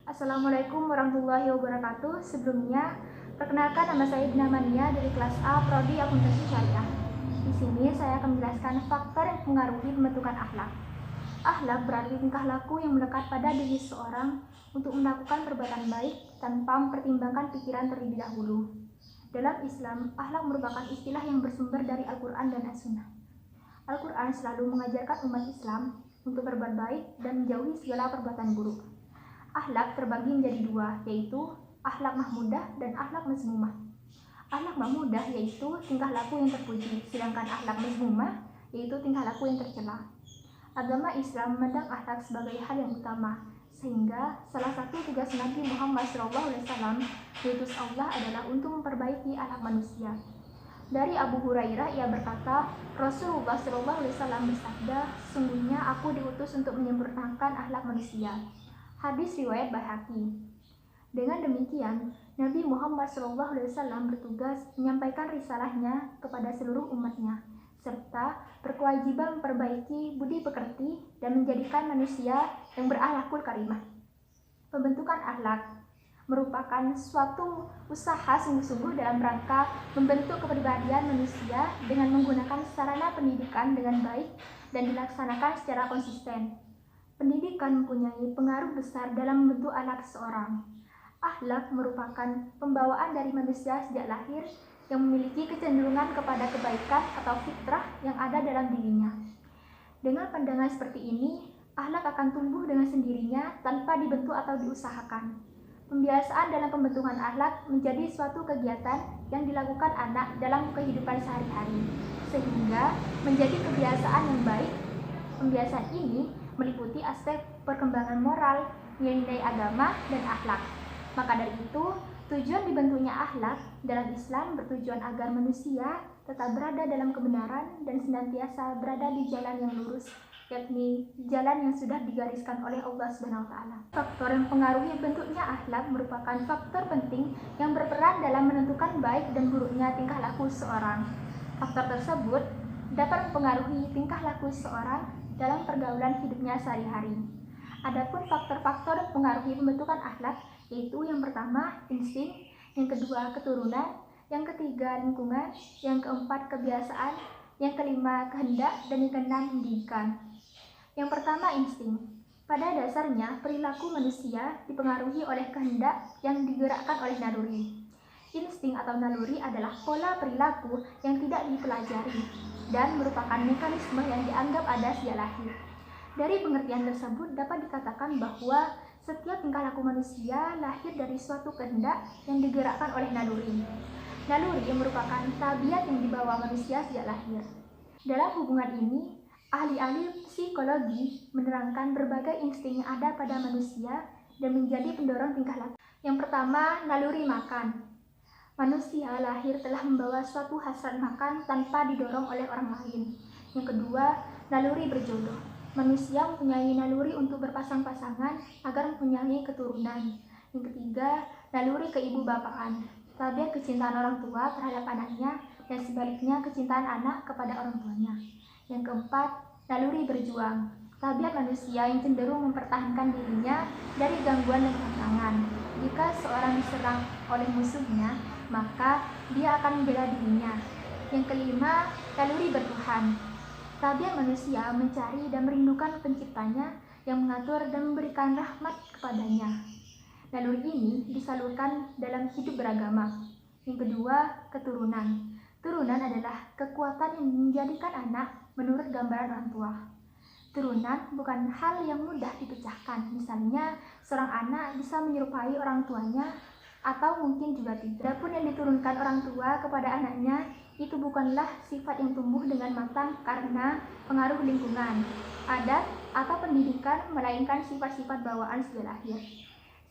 Assalamualaikum warahmatullahi wabarakatuh. Sebelumnya, perkenalkan nama saya Dina Mania dari kelas A Prodi Akuntansi Syariah. Di sini saya akan menjelaskan faktor yang mempengaruhi pembentukan akhlak. Akhlak berarti tingkah laku yang melekat pada diri seseorang untuk melakukan perbuatan baik tanpa mempertimbangkan pikiran terlebih dahulu. Dalam Islam, akhlak merupakan istilah yang bersumber dari Al-Quran dan As-Sunnah. Al-Quran selalu mengajarkan umat Islam untuk berbuat baik dan menjauhi segala perbuatan buruk. Akhlak terbagi menjadi dua, yaitu akhlak mahmudah dan akhlak mazmumah. Akhlak mahmudah yaitu tingkah laku yang terpuji, sedangkan akhlak mazmumah yaitu tingkah laku yang tercela. Agama Islam memandang akhlak sebagai hal yang utama, sehingga salah satu tugas Nabi Muhammad SAW diutus Allah adalah untuk memperbaiki akhlak manusia. Dari Abu Hurairah ia berkata, Rasulullah SAW bersabda, sungguhnya aku diutus untuk menyempurnakan akhlak manusia. Hadis riwayat Baihaqi. Dengan demikian, Nabi Muhammad SAW bertugas menyampaikan risalahnya kepada seluruh umatnya, serta berkewajiban memperbaiki budi pekerti dan menjadikan manusia yang berakhlakul karimah. Pembentukan akhlak merupakan suatu usaha sungguh-sungguh dalam rangka membentuk kepribadian manusia dengan menggunakan sarana pendidikan dengan baik dan dilaksanakan secara konsisten. Pendidikan mempunyai pengaruh besar dalam membentuk akhlak seseorang. Akhlak merupakan pembawaan dari manusia sejak lahir yang memiliki kecenderungan kepada kebaikan atau fitrah yang ada dalam dirinya. Dengan pandangan seperti ini, akhlak akan tumbuh dengan sendirinya tanpa dibentuk atau diusahakan. Pembiasaan dalam pembentukan akhlak menjadi suatu kegiatan yang dilakukan anak dalam kehidupan sehari-hari, sehingga menjadi kebiasaan yang baik. Pembiasaan ini meliputi aspek perkembangan moral, nilai-nilai agama, dan akhlak. Maka dari itu, tujuan dibentuknya akhlak dalam Islam bertujuan agar manusia tetap berada dalam kebenaran dan senantiasa berada di jalan yang lurus, yakni jalan yang sudah digariskan oleh Allah SWT. Faktor yang mempengaruhi bentuknya akhlak merupakan faktor penting yang berperan dalam menentukan baik dan buruknya tingkah laku seseorang. Faktor tersebut dapat mempengaruhi tingkah laku seseorang dalam pergaulan hidupnya sehari-hari. Adapun faktor-faktor yang mempengaruhi pembentukan akhlak yaitu yang pertama insting, yang kedua keturunan, yang ketiga lingkungan, yang keempat kebiasaan, yang kelima kehendak, dan yang keenam pendidikan. Yang pertama insting. Pada dasarnya perilaku manusia dipengaruhi oleh kehendak yang digerakkan oleh naluri. Insting atau naluri adalah pola perilaku yang tidak dipelajari dan merupakan mekanisme yang dianggap ada sejak lahir. Dari pengertian tersebut dapat dikatakan bahwa setiap tingkah laku manusia lahir dari suatu kehendak yang digerakkan oleh naluri. Naluri merupakan tabiat yang dibawa manusia sejak lahir. Dalam hubungan ini, ahli-ahli psikologi menerangkan berbagai insting yang ada pada manusia dan menjadi pendorong tingkah laku. Yang pertama, naluri makan. Manusia lahir telah membawa suatu hasrat makan tanpa didorong oleh orang lain. Yang kedua, naluri berjodoh. Manusia mempunyai naluri untuk berpasang-pasangan agar mempunyai keturunan. Yang ketiga, naluri keibubapaan. Tabiat kecintaan orang tua terhadap anaknya dan sebaliknya kecintaan anak kepada orang tuanya. Yang keempat, naluri berjuang. Tabiat manusia yang cenderung mempertahankan dirinya dari gangguan dan tantangan. Jika seorang diserang oleh musuhnya, maka dia akan membela dirinya. Yang kelima, naluri bertuhan. Tabiat manusia mencari dan merindukan penciptanya yang mengatur dan memberikan rahmat kepadanya. Naluri ini disalurkan dalam hidup beragama. Yang kedua, keturunan. Turunan adalah kekuatan yang menjadikan anak menurut gambaran orang tua. Turunan bukan hal yang mudah dipecahkan. Misalnya, seorang anak bisa menyerupai orang tuanya atau mungkin juga tidak. Adapun yang diturunkan orang tua kepada anaknya itu bukanlah sifat yang tumbuh dengan matang karena pengaruh lingkungan, adat, atau pendidikan, melainkan sifat-sifat bawaan sejak lahir.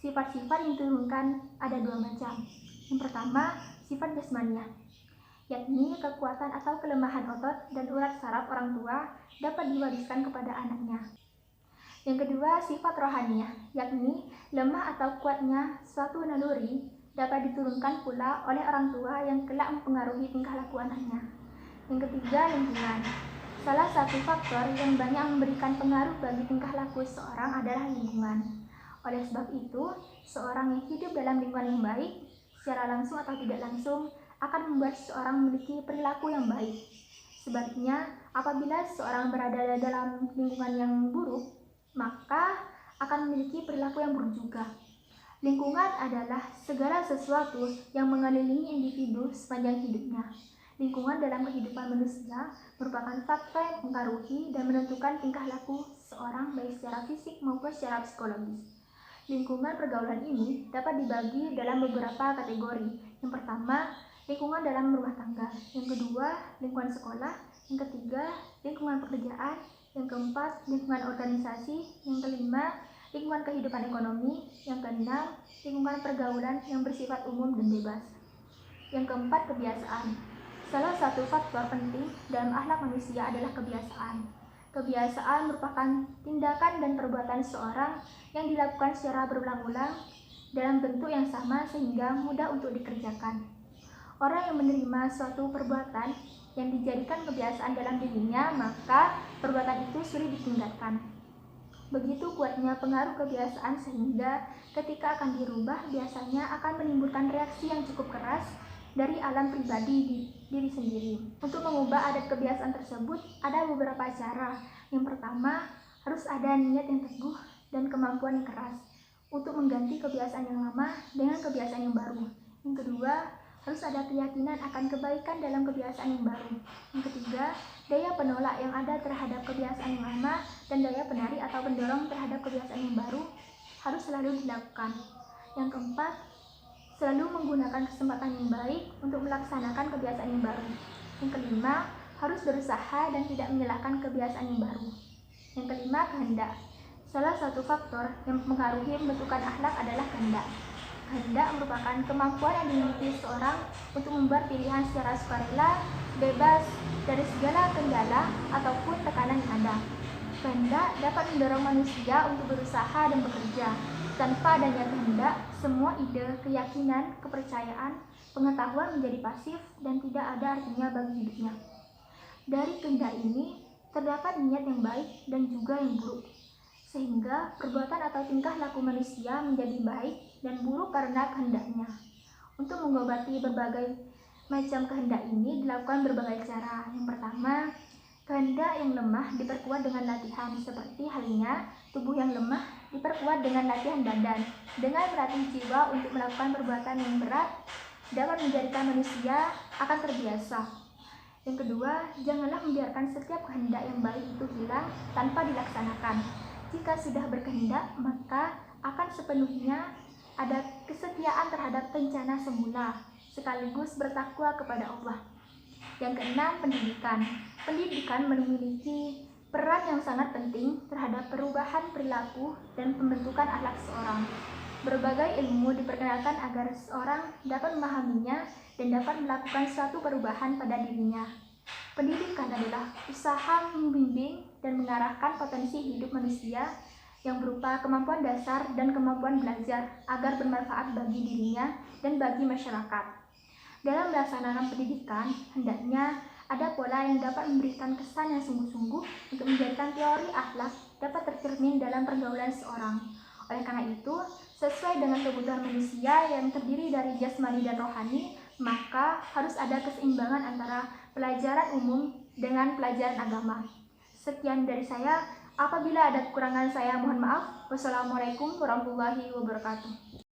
Sifat-sifat yang diturunkan ada dua macam. Yang pertama, sifat jasmaniah, yakni kekuatan atau kelemahan otot dan urat saraf orang tua dapat diwariskan kepada anaknya. Yang kedua, sifat rohaniah, yakni lemah atau kuatnya suatu naluri dapat diturunkan pula oleh orang tua yang kelak mempengaruhi tingkah laku anaknya. Yang ketiga, lingkungan. Salah satu faktor yang banyak memberikan pengaruh bagi tingkah laku seseorang adalah lingkungan. Oleh sebab itu, seorang yang hidup dalam lingkungan yang baik, secara langsung atau tidak langsung, akan membuat seseorang memiliki perilaku yang baik. Sebaliknya, apabila seseorang berada dalam lingkungan yang buruk, maka akan memiliki perilaku yang buruk juga. Lingkungan adalah segala sesuatu yang mengelilingi individu sepanjang hidupnya. Lingkungan dalam kehidupan manusia merupakan faktor yang mempengaruhi dan menentukan tingkah laku seseorang baik secara fisik maupun secara psikologis. Lingkungan pergaulan ini dapat dibagi dalam beberapa kategori. Yang pertama, lingkungan dalam rumah tangga. Yang kedua, lingkungan sekolah. Yang ketiga, lingkungan pekerjaan. Yang keempat, lingkungan organisasi. Yang kelima, lingkungan kehidupan ekonomi. Yang keenam, lingkungan pergaulan yang bersifat umum dan bebas. Yang keempat, kebiasaan. Salah satu faktor penting dalam akhlak manusia adalah kebiasaan. Kebiasaan merupakan tindakan dan perbuatan seseorang yang dilakukan secara berulang-ulang dalam bentuk yang sama sehingga mudah untuk dikerjakan. Orang yang menerima suatu perbuatan yang dijadikan kebiasaan dalam dirinya, maka perbuatan itu sulit ditinggalkan. Begitu kuatnya pengaruh kebiasaan sehingga ketika akan dirubah biasanya akan menimbulkan reaksi yang cukup keras dari alam pribadi di diri sendiri. Untuk mengubah adat kebiasaan tersebut ada beberapa cara. Yang pertama, harus ada niat yang teguh dan kemampuan yang keras untuk mengganti kebiasaan yang lama dengan kebiasaan yang baru. Yang kedua, harus ada keyakinan akan kebaikan dalam kebiasaan yang baru. Yang ketiga, daya penolak yang ada terhadap kebiasaan yang lama dan daya penarik atau pendorong terhadap kebiasaan yang baru harus selalu dilakukan. Yang keempat, selalu menggunakan kesempatan yang baik untuk melaksanakan kebiasaan yang baru. Yang kelima, harus berusaha dan tidak menyalahkan kebiasaan yang baru. Yang kelima, kehendak. Salah satu faktor yang mempengaruhi pembentukan akhlak adalah kehendak. Kehendak merupakan kemampuan yang dimiliki seseorang untuk membuat pilihan secara sukarela, bebas dari segala kendala ataupun tekanan yang ada. Kehendak dapat mendorong manusia untuk berusaha dan bekerja. Tanpa adanya kehendak, semua ide, keyakinan, kepercayaan, pengetahuan menjadi pasif dan tidak ada artinya bagi hidupnya. Dari kehendak ini, terdapat niat yang baik dan juga yang buruk, sehingga perbuatan atau tingkah laku manusia menjadi baik dan buruk karena kehendaknya. Untuk mengobati berbagai macam kehendak ini dilakukan berbagai cara. Yang pertama, kehendak yang lemah diperkuat dengan latihan, seperti halnya tubuh yang lemah diperkuat dengan latihan badan. Dengan melatih jiwa untuk melakukan perbuatan yang berat dapat menjadikan manusia akan terbiasa. Yang kedua, janganlah membiarkan setiap kehendak yang baik itu hilang tanpa dilaksanakan. Jika sudah berkehendak, maka akan sepenuhnya ada kesetiaan terhadap rencana semula, sekaligus bertakwa kepada Allah. Yang keenam, pendidikan. Pendidikan memiliki peran yang sangat penting terhadap perubahan perilaku dan pembentukan akhlak seseorang. Berbagai ilmu diperkenalkan agar seseorang dapat memahaminya dan dapat melakukan suatu perubahan pada dirinya. Pendidikan adalah usaha membimbing dan mengarahkan potensi hidup manusia yang berupa kemampuan dasar dan kemampuan belajar agar bermanfaat bagi dirinya dan bagi masyarakat. Dalam melaksanakan pendidikan, hendaknya ada pola yang dapat memberikan kesan yang sungguh-sungguh untuk menjadikan teori akhlak dapat tercermin dalam pergaulan seorang. Oleh karena itu, sesuai dengan kebutuhan manusia yang terdiri dari jasmani dan rohani, maka harus ada keseimbangan antara pelajaran umum dengan pelajaran agama. Sekian dari saya. Apabila ada kekurangan saya mohon maaf. Wassalamualaikum warahmatullahi wabarakatuh.